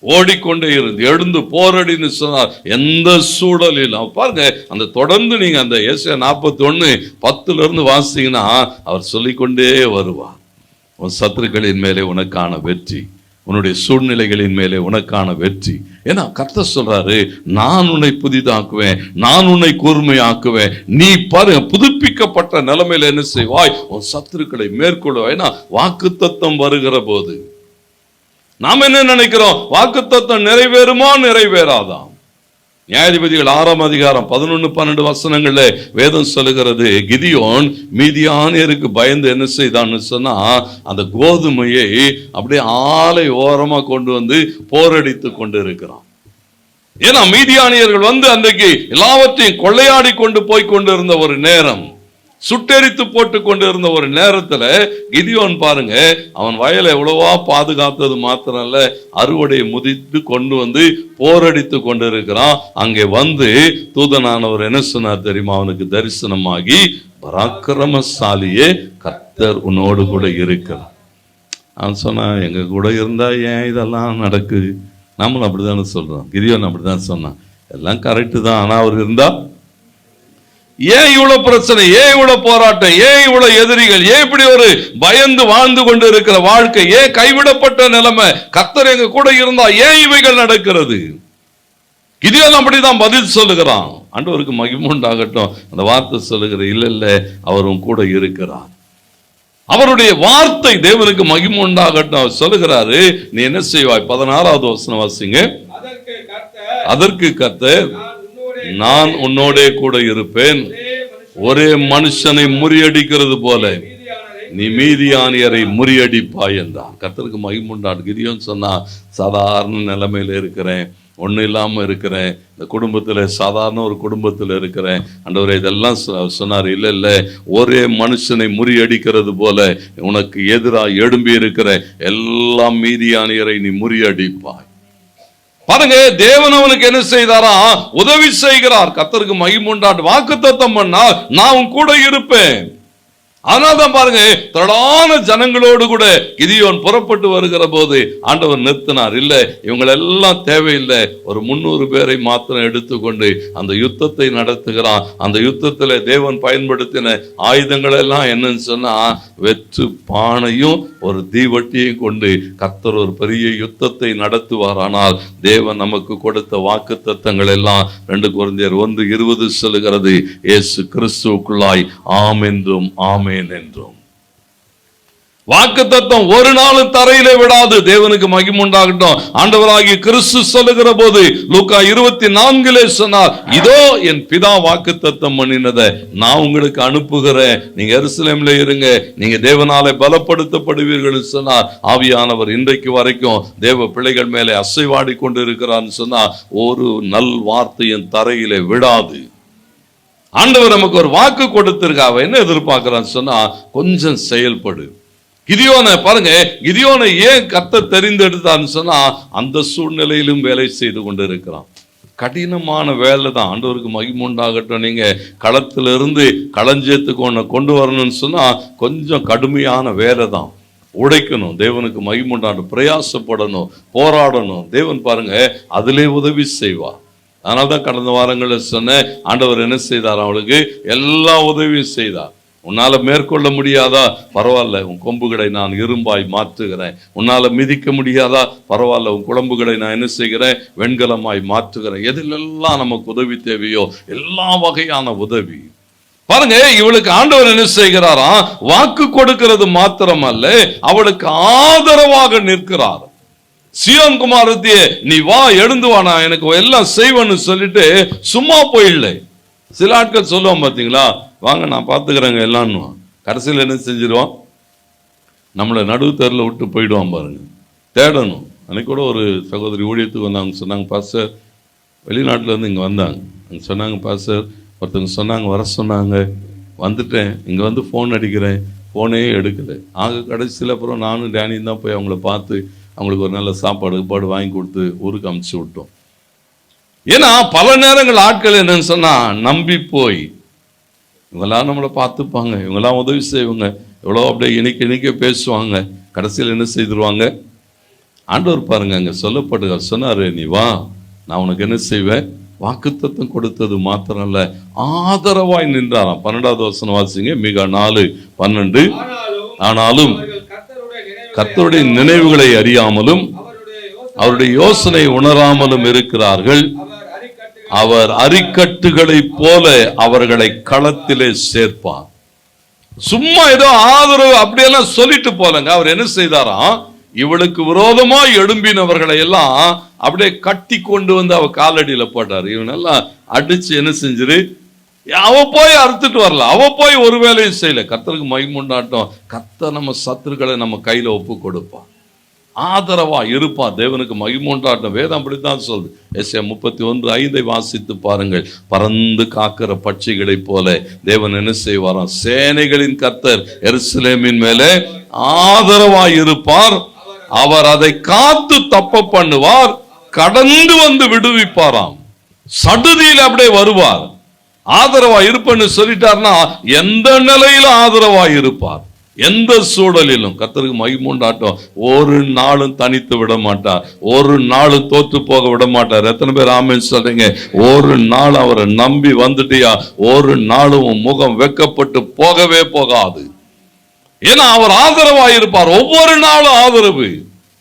ஓடிக்கொண்டே இருந்து எழுந்து போரடின்னு சொன்னார். எந்த சூழலிலும் பாருங்க, அந்த தொடர்ந்து நீங்க அந்த ஏசாயா 41:10 வாசிங்கன்னா அவர் சொல்லிக்கொண்டே வருவார். உன் சத்துருக்களின் மேலே உனக்கான வெற்றி, உன்னுடைய சூழ்நிலைகளின் மேலே உனக்கான வெற்றி. ஏன்னா கர்த்தர் சொல்றாரு, நான் உன்னை புதிதாக்குவேன், நான் உன்னை கூர்மையாக்குவேன். நீ பாரு, புதுப்பிக்கப்பட்ட நிலைமையில என்ன செய்வாய், உன் சத்துருக்களை மேற்கொள்வாய். ஏன்னா வாக்குத்தத்தம் வருகிற போது நாம் என்ன நினைக்கிறோம், வாக்குத்தத்தம் நிறைவேறுமா நிறைவேறாதான். நியாயாதிபதிகள் 6:11-12 வேதம் சொல்லுகிறது, கிதியோன் மீதியானியருக்கு பயந்து என்ன செய்தான்னு சொன்னா, அந்த கோதுமையை அப்படியே ஆலை ஓரமா கொண்டு வந்து போரடித்து கொண்டு இருக்கிறான். ஏன்னா மீதியானியர்கள் வந்து அன்றைக்கு எல்லாவற்றையும் கொள்ளையாடி கொண்டு போய் கொண்டு இருந்த ஒரு நேரம், சுட்டெரித்து போட்டு கொண்டு இருந்த ஒரு நேரத்துல கிதியோன் பாருங்க, அவன் வயலை எவ்வளவா பாதுகாத்தது மாத்திரம் இல்ல, அறுவடையை முதித்து கொண்டு வந்து போரடித்து கொண்டு இருக்கிறான். அங்கே வந்து தூதனானவர் என்ன சொன்னார் தெரியுமா, அவனுக்கு தரிசனமாகி பராக்கிரமசாலியே, கர்த்தர் உன்னோடு கூட இருக்கிறார். அவன் சொன்னா, எங்க கூட இருந்தா ஏன் இதெல்லாம் நடக்குது? நம்மளும் அப்படித்தானே சொல்றோம். கிதியோன் அப்படிதான் சொன்னான், எல்லாம் கரெக்டு தான், ஆனா அவர் இருந்தா ஏன் இவ்வளவு பிரச்சனை, ஏன் இவ்வளவு போராட்டம், ஏன் இவ்வளவு எதிரிகள், ஏன் இப்படி ஒரு பயந்து வாழ்ந்து கொண்டு இருக்கிற வாழ்க்கை, ஏன் கைவிடப்பட்ட நிலைமை, கர்த்தர் எங்க கூட இருந்தா ஏன் இவைகள் நடக்கிறது? கிதியோன் அப்படிதான் பதில் சொல்லுகிறான். ஆண்டவருக்கு மகிமை உண்டாகட்டும். அந்த வார்த்தை சொல்லுகிற, இல்ல இல்ல, அவரும் கூட இருக்கிறார். அவருடைய வார்த்தை தேவனுக்கு மகிமை உண்டாகட்டும். அவர் சொல்லுகிறாரு, நீ என்ன செய்வாய்? 16வது வசனம் வாசிங்க. அதற்கு கர்த்தர், நான் உன்னோடே கூட இருப்பேன், ஒரே மனுஷனை முறியடிக்கிறது போல நீ மீதியானியரை முறியடிப்பாய் என்றார். கர்த்தருக்கு மகிமை உண்டாகட்டும். கிதியோன் சொன்னா, சாதாரண நிலைமையில இருக்கிறேன், ஒன்றும் இல்லாமல் இருக்கிறேன், இந்த குடும்பத்தில் சாதாரண ஒரு குடும்பத்தில் இருக்கிறேன். ஆண்டவரே இதெல்லாம் சொன்னார். இல்லை இல்லை, ஒரே மனுஷனை முறியடிக்கிறது போல உனக்கு எதிராக எழும்பி இருக்கிற எல்லா மீதியானியரை நீ முறியடிப்பாய். பாருங்க, தேவன் அவனுக்கு என்ன செய்தாரா? உதவி செய்கிறார். கர்த்தருக்கு மகிமை உண்டாகட்டும். வாக்குத்தத்தம் பண்ணால் நான் உன் கூட இருப்பேன். அதனால்தான் பாருங்க, திரளான ஜனங்களோடு கூட கிதியோன் புறப்பட்டு வருகிற போது ஆண்டவர் நிறுத்தினார். இல்ல, இவங்களெல்லாம் தேவையில்லை, ஒரு 300 பேரை மாத்திரம் எடுத்துக்கொண்டு அந்த யுத்தத்தை நடத்துகிறான். அந்த யுத்தத்தில் தேவன் பயன்படுத்தின ஆயுதங்கள் எல்லாம் என்னன்னு சொன்னா, வெற்று பானையும் ஒரு தீவட்டியையும் கொண்டு கர்த்தர் ஒரு பெரிய யுத்தத்தை நடத்துவார். ஆனால் தேவன் நமக்கு கொடுத்த வாக்கு தத்தங்கள் எல்லாம் 2 கொரிந்தியர் 1:20 சொல்லுகிறது, இயேசு கிறிஸ்துவுக்குள்ளாய் ஆம் என்றும் ஆமென் என்றும். வாக்குத்தத்தம் ஒரு நாளும் தரையிலே விடாது. தேவனுக்கு மகிமை உண்டாகட்டும். ஆண்டவராகிய கிறிஸ்து சொல்லுகிற போது லூக்கா 24 சொன்னார், இதோ என் பிதா வாக்குத்தத்தம் பண்ணினதை நான் உங்களுக்கு அனுப்புகிறேன், நீங்க எருசலேம்ல இருங்க, நீங்க தேவனாலே பலப்படுத்தப்படுவீர்கள் சொன்னார். ஆவியானவர் இன்றைக்கு வரைக்கும் தேவ பிள்ளைகள் மேலே அசைவாடி கொண்டு இருக்கிறான்னு சொன்னா, ஒரு நல் வார்த்தையின் தரையிலே விடாது. ஆண்டவர் நமக்கு ஒரு வாக்கு கொடுத்திருக்காவ, என்ன எதிர்பார்க்கிறான்னு சொன்னா, கொஞ்சம் செயல்படு. கிதியோனை பாருங்க, கிதியோனை ஏன் கர்த்தர் தெரிந்தெடுத்தான்னு சொன்னா, அந்த சூழ்நிலையிலும் வேலை செய்து கொண்டு இருக்கிறான். கடினமான வேலை தான். ஆண்டவருக்கு மகிமை உண்டாகட்டும். நீங்க களத்திலிருந்து களஞ்சியத்துக்கு கொண்டு வரணும்னு சொன்னா கொஞ்சம் கடுமையான வேலை தான். உடைக்கணும், தேவனுக்கு மகிமை உண்டாகட்டும், பிரயாசப்படணும், போராடணும். தேவன் பாருங்க அதிலே உதவி செய்வார். அதனால்தான் கடந்த வாரங்களில் சொன்ன, ஆண்டவர் என்ன செய்தார்? அவளுக்கு எல்லா உதவியும் செய்தார். உன்னால மேற்கொள்ள முடியாதா? பரவாயில்ல, உன் கொம்புகளை நான் இரும்பாய் மாற்றுகிறேன். உன்னால மிதிக்க முடியாதா? பரவாயில்ல, உன் குழம்புகளை நான் என்ன செய்கிறேன்? வெண்கலமாய் மாற்றுகிறேன். எதிலெல்லாம் நமக்கு உதவி தேவையோ எல்லா வகையான உதவி. பாருங்க, இவளுக்கு ஆண்டவர் என்ன செய்கிறாரா? வாக்கு கொடுக்கிறது மாத்திரமல்ல, அவளுக்கு ஆதரவாக நிற்கிறார். சீயோன் குமாரத்தியே, நீ வா, எழுந்து வா, நான் எனக்கு எல்லாம் செய்வேன்னு சொல்லிட்டு சும்மா போயிடல. சில ஆட்கள் சொல்லுவோம் பாத்தீங்களா, வாங்க நான் பார்த்துக்கிறேங்க எல்லான்னு. கடைசியில் என்ன செஞ்சிருவான்? நம்மளை நடுத்தரில் விட்டு போயிடுவான். பாருங்க, தேடணும். அன்னைக்கு கூட ஒரு சகோதரி ஊழியத்துக்கு வந்தாங்க. சொன்னாங்க, பாஸ்டர் வெளிநாட்டில் இருந்து இங்கே வந்தாங்க. அங்கே சொன்னாங்க, பாஸ்டர் ஒருத்தவங்க சொன்னாங்க, வர சொன்னாங்க, வந்துட்டேன், இங்கே வந்து ஃபோன் அடிக்கிறேன், ஃபோனே எடுக்கலை. ஆக கடைசியில் அப்புறம் நானும் டேனியும் தான் போய் அவங்கள பார்த்து அவங்களுக்கு ஒரு நல்ல சாப்பாடு வாங்கி கொடுத்து ஊருக்கு அமுச்சு விட்டோம். ஏன்னா பல நேரங்கள் ஆட்கள் என்னன்னு சொன்னா, நம்பி போய் இவங்கெல்லாம் நம்மளை பார்த்துப்பாங்க, இவங்கெல்லாம் உதவி செய்வாங்க, எவ்வளோ அப்படியே இனிக்க பேசுவாங்க, கடைசியில் என்ன செய்திருவாங்க? ஆண்டவர் பாருங்க அங்க சொல்லப்படுக சொன்னாரு, நீ வா, நான் உனக்கு என்ன செய்வேன்? வாக்குத்தத்தம் கொடுத்தது மாத்திரம் இல்ல, ஆதரவாய் நின்றாராம். 12வது வசனம் வாசிங்க, மிக 4:12. ஆனாலும் கர்த்தருடைய நினைவுகளை அறியாமலும் அவருடைய யோசனை உணராமலும் இருக்கிறார்கள். அவர் அரிக்கட்டுகளை போல அவர்களை களத்திலே சேர்ப்பார். சும்மா ஏதோ ஆதரவு அப்படியெல்லாம் சொல்லிட்டு போலங்க. அவர் என்ன செய்தாராம்? இவளுக்கு விரோதமா எழும்பினவர்களை எல்லாம் அப்படியே கட்டி கொண்டு வந்து அவ காலடியில போட்டார். இவனெல்லாம் அடிச்சு என்ன செஞ்சிரு, அவ போய் அறுத்துட்டு வரல, அவ போய் ஒரு வேலையும் செய்யல. கர்த்தருக்கு மகிமை உண்டாகட்டும். கர்த்தர் நம்ம சத்துருக்களை நம்ம கையில ஒப்பு கொடுப்பான், ஆதரவா இருப்பான். தேவனுக்கு மகிமை உண்டாகட்டும். வேதம் அப்படித்தான் சொல்லுது. எஸ்ஐயா 31:5 வாசித்து பாருங்கள். பறந்து காக்கிற பட்சிகளை போல தேவன் என்ன செய்வாராம்? சேனைகளின் கர்த்தர் எருசலேமின் மேலே ஆதரவாய் இருப்பார். அவர் அதை காத்து தப்ப பண்ணுவார், கடந்து வந்து விடுவிப்பாராம். சடுதியில் அப்படியே வருவார். ஆதரவா இருப்பேன்னு சொல்லிட்டார்னா எந்த நிலையில ஆதரவா இருப்பார், எந்த சூழலிலும். கர்த்தருக்கு மகிமை உண்டாட்டும். ஒரு நாளும் தனித்து விட மாட்டார், ஒரு நாளும் தோற்று போக விட மாட்டார். எத்தனை பேர் ஆமென் சொல்றீங்க? ஒரு நாள் அவரை நம்பி வந்துட்டியா, ஒரு நாளும் முகம் வெக்கப்பட்டு போகவே போகாது. ஏன்னா அவர் ஆதரவா இருப்பார், ஒவ்வொரு நாளும் ஆதரவு.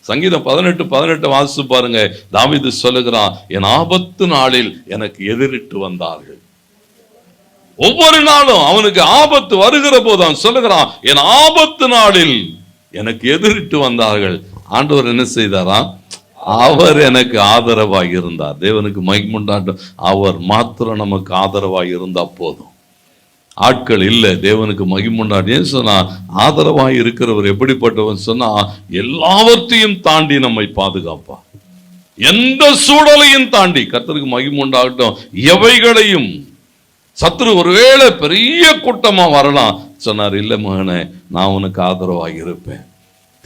சங்கீதம் 18:18 வாசிச்சு பாருங்க. தாவீது சொல்லுகிறான், என் ஆபத்து நாளில் எனக்கு எதிரிட்டு வந்தார்கள். ஒவ்வொரு நாளும் அவனுக்கு ஆபத்து வருகிற போது அவன் சொல்லுகிறான், என் ஆபத்து நாளில் எனக்கு எதிரிட்டு வந்தார்கள். ஆண்டவர் என்ன செய்தாரா? அவர் எனக்கு ஆதரவாய் இருந்தார். தேவனுக்கு மகிமை உண்டாட்டும். அவர் மாத்திரம் நமக்கு ஆதரவாய் இருந்தா போதும். ஆட்கள் இல்லை. தேவனுக்கு மகிமை உண்டாட்டும். ஏன் சொன்னா, ஆதரவாய் இருக்கிறவர் எப்படிப்பட்டவன் சொன்னா, எல்லாவற்றையும் தாண்டி நம்மை பாதுகாப்பார். எந்த சூழலையும் தாண்டி. கர்த்தருக்கு மகிமை உண்டாகட்டும். எவைகளையும் சத்துரு ஒருவேளை பெரிய கூட்டமா வரலாம், சொன்னார், இல்ல மகனே, நான் உனக்கு ஆதரவாக இருப்பேன்.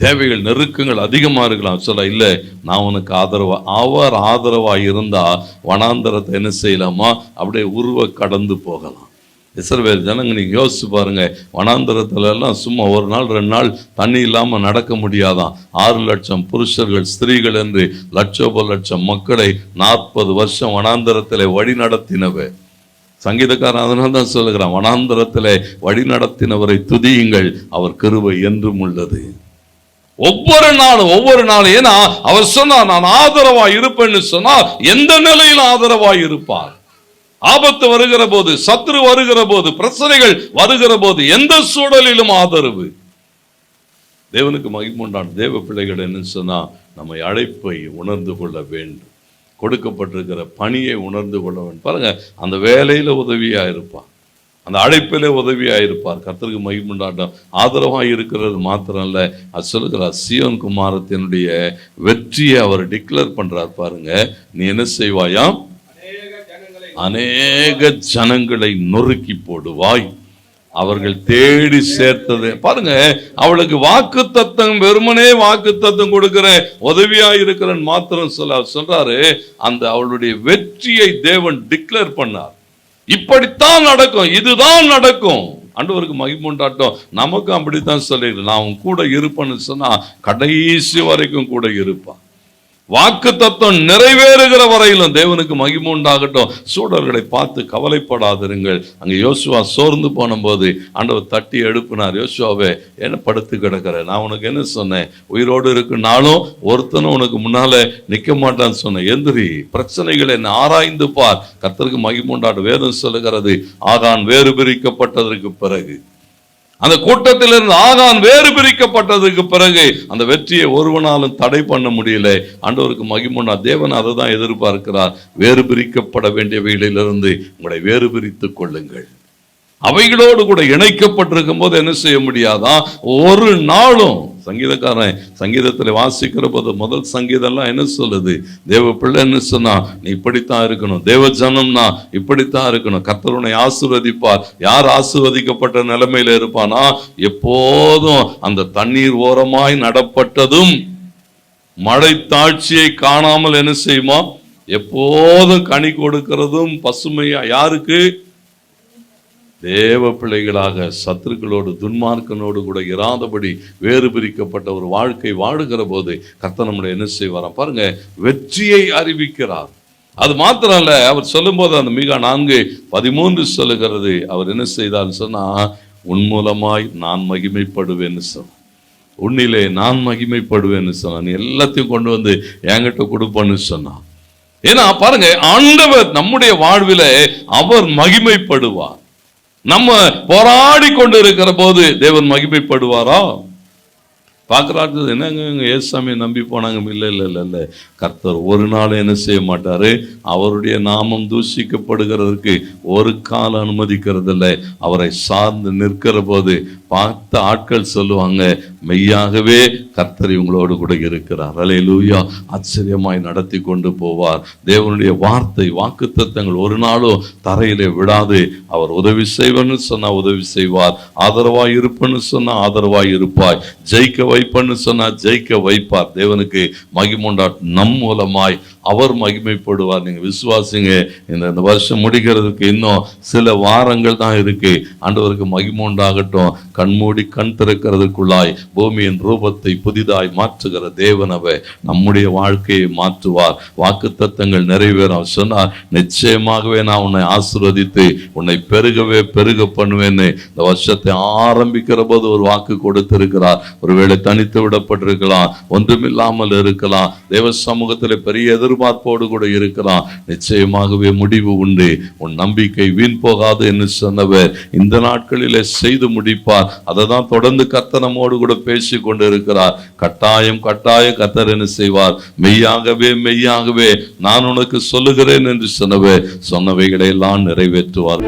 தேவைகள் நெருக்கங்கள் அதிகமா இருக்கலாம், சொல்ல இல்ல, நான் உனக்கு ஆதரவா. அவர் ஆதரவா இருந்தா வனாந்தரத்தை என்ன செய்யலாமா, அப்படியே உருவ கடந்து போகலாம். இஸ்ரவேல் ஜனங்க நீங்க யோசிச்சு பாருங்க, வனாந்தரத்துல எல்லாம் சும்மா ஒரு நாள் 2 நாள் தண்ணி இல்லாம நடக்க முடியாதான். 6 லட்சம் புருஷர்கள் ஸ்திரீகள் என்று லட்சோபலட்சம் மக்களை 40 வருஷம் வனாந்தரத்திலே வழி நடத்தினவை. சங்கீதக்காரன் அதனால தான் சொல்லுகிறான், வனாந்தரத்திலே வழி நடத்தினவரை துதியுங்கள், அவர் கிருபை என்றும் உள்ளது. ஒவ்வொரு நாளும் ஏன்னா அவர் சொன்னார், நான் ஆதரவா இருப்பேன்னு சொன்னால் எந்த நிலையில் ஆதரவாய் இருப்பார். ஆபத்து வருகிற போது, சத்துரு வருகிற போது, பிரச்சனைகள் வருகிற போது, எந்த சூழலிலும் ஆதரவு. தேவனுக்கு மகிமை உண்டான தேவ பிள்ளைகள் என்ன சொன்னா, நம்மை அழைப்பை உணர்ந்து கொள்ள வேண்டும், கொடுக்கப்பட்டிருக்கிற பணியை உணர்ந்து கொள்ள வேண்டும். பாருங்க, அந்த வேலையில உதவியா இருப்பார், அந்த அழைப்பிலே உதவியா இருப்பார். கர்த்தருக்கு மகிமை உண்டாட்டம். ஆதரவாக இருக்கிறது மாத்திரம் இல்ல, அது சொல்லுகிறார், சீயோன் குமாரத்தினுடைய வெற்றியை அவர் டிக்ளேர் பண்றார். பாருங்க, நீ என்ன செய்வாயாம், அநேக ஜனங்களை நொறுக்கி போடுவாய், அவர்கள் தேடி சேர்த்தது. பாருங்க, அவளுக்கு வாக்கு தத்தம், வெறுமனே வாக்கு தத்தம் கொடுக்கிற உதவியா இருக்கிறன்னு மாத்திரம் சொல்றாரு. அந்த அவளுடைய வெற்றியை தேவன் டிக்ளேர் பண்ணார். இப்படித்தான் நடக்கும், இதுதான் நடக்கும். ஆண்டவருக்கு மகிமை உண்டாட்டும். நமக்கும் அப்படித்தான் சொல்லிடு, நான் உன் கூட இருப்பேன்னு சொன்னா கடைசி வரைக்கும் கூட இருப்பான். வாக்கு தத்துவம் நிறைவேறுகிற வரையிலும் தேவனுக்கு மகிமை உண்டாகட்டும். சூழல்களை பார்த்து கவலைப்படாதிருங்கள். அங்கே யோசுவா சோர்ந்து போன போது ஆண்டவர் தட்டி எழுப்பினார், யோசுவாவே என்ன படுத்து கிடக்கிற, நான் உனக்கு என்ன சொன்னேன், உயிரோடு இருக்குனாலும் ஒருத்தனும் உனக்கு முன்னால நிற்க மாட்டான்னு சொன்னேன், எந்திரி, பிரச்சனைகளை என்ன ஆராய்ந்து பார். கர்த்தருக்கு மகிமை உண்டாட்டும். வேதம் சொல்லுகிறது, ஆகான் வேறு பிரிக்கப்பட்டதற்கு பிறகு, அந்த கூட்டத்திலிருந்து ஆகான் வேறு பிரிக்கப்பட்டதுக்கு பிறகு அந்த வெற்றியை ஒருவனாலும் தடை பண்ண முடியல. ஆண்டவருக்கு மகிமை. தேவன் அதை தான் எதிர்பார்க்கிறார். வேறு பிரிக்கப்பட வேண்டியவைகளிலிருந்து உங்களை வேறு பிரித்துக் கொள்ளுங்கள். அவைகளோடு கூட இணைக்கப்பட்டிருக்கும் போது என்ன செய்ய முடியாதா, ஒரு நாளும். சங்கீதக்காரன் சங்கீதத்தில் வாசிக்கிற போது முதல் சங்கீதம்லாம் என்ன சொல்லுது, தேவ பிள்ளை என்ன சொன்னா, நீ இப்படித்தான் இருக்கணும், தேவ ஜனம்னா இப்படித்தான் இருக்கணும், கர்த்தர் உன்னை ஆசீர்வதிப்பார். யார் ஆசீர்வதிக்கப்பட்ட நிலைமையில இருப்பானா, எப்போதும் அந்த தண்ணீர் ஓரமாய் நடப்பட்டதும் மழை தாட்சியை காணாமல் என்ன செய்யுமா, எப்போதும் கனி கொடுக்கிறதும் பசுமையா. யாருக்கு? தேவ பிள்ளைகளாக சத்துருக்களோடு துன்மார்க்கனோடு கூட இராதபடி வேறு பிரிக்கப்பட்ட ஒரு வாழ்க்கை வாழுகிற போது கர்த்தர் நம்முடைய என்ன செய்வாராம் பாருங்க, வெற்றியை அறிவிக்கிறார். அது மாத்திரம் அல்ல, அவர் சொல்லும் போது அந்த மிகா 4:13 சொல்லுகிறது, அவர் என்ன செய்தார் சொன்னா, உன் மூலமாய் நான் மகிமைப்படுவேன்னு சொன்ன, உன்னிலே நான் மகிமைப்படுவேன்னு சொன்னான், நீ எல்லாத்தையும் கொண்டு வந்து என்கிட்ட கொடுப்பேன்னு சொன்னான். ஏன்னா பாருங்க, ஆண்டவர் நம்முடைய வாழ்வில அவர் மகிமைப்படுவார். நம்ம போராடி கொண்டு இருக்கிற போது தேவன் மகிமைப்படுவாரா? பார்க்கறாங்க, என்னங்க ஏசாமியை நம்பி போனாங்க. இல்லை இல்லை இல்லை இல்லை, கர்த்தர் ஒரு நாள் என்ன செய்ய மாட்டாரு, அவருடைய நாமம் தூஷிக்கப்படுகிறதுக்கு ஒரு காலம் அனுமதிக்கிறது இல்லை. அவரை சார்ந்து நிற்கிற போது பார்த்த ஆட்கள் சொல்லுவாங்க, மெய்யாகவே கர்த்தர் இவங்களோடு கூட இருக்கிறார், அல்லேலூயா, ஆச்சரியமாய் நடத்தி கொண்டு போவார். தேவனுடைய வார்த்தை வாக்குத்தத்தங்கள் ஒரு நாளும் தரையிலே விடாது. அவர் உதவி செய்வன்னு சொன்னா உதவி செய்வார், ஆதரவாய் இருப்பன்னு சொன்னா ஆதரவாய் இருப்பாய், ஜெயிக்க வைப்பன்னு சொன்னா ஜெயிக்க வைப்பார். தேவனுக்கு மகிமை உண்டாட்டும். நம் மூலமாய் அவர் மகிமைப்படுவார். நீங்க விசுவாசிங்க. இந்த வருஷம் முடிக்கிறதுக்கு இன்னும் சில வாரங்கள் தான் இருக்கு. ஆண்டவருக்கு மகிமை உண்டாகட்டும். கண்மூடி கண் திறக்கிறதுக்குள்ளாய் பூமியின் ரூபத்தை புதிதாய் மாற்றுகிற தேவனவே நம்முடைய வாழ்க்கையை மாற்றுவார். வாக்குத்தத்தங்கள் நிறைவேறும். சொன்னார், நிச்சயமாகவே நான் உன்னை ஆசீர்வதித்து உன்னை பெருகவே பெருக பண்ணுவேன்னு இந்த வருஷத்தை ஆரம்பிக்கிற போது ஒரு வாக்கு கொடுத்திருக்கிறார். ஒருவேளை தனித்து விடப்பட்டிருக்கலாம், ஒன்றுமில்லாமல் இருக்கலாம், தேவ சமூகத்தில் பெரிய எதிர்பார்ப்போடு கூட இருக்கலாம். நிச்சயமாகவே முடிவு உண்டு. உன் நம்பிக்கை வீண் போகாது என்று சொன்னவர் இந்த நாட்களிலே செய்து முடிப்பார். அதை தான் தொடர்ந்து கர்த்தர் நம்மோடு கூட பேசி கொண்டு இருக்கிறார். கட்டாயம் கட்டாயம் கர்த்தர் என்ன செய்வார்? மெய்யாகவே மெய்யாகவே நான் உனக்கு சொல்லுகிறேன் என்று சொன்னவைகளை எல்லாம் நிறைவேற்றுவார்.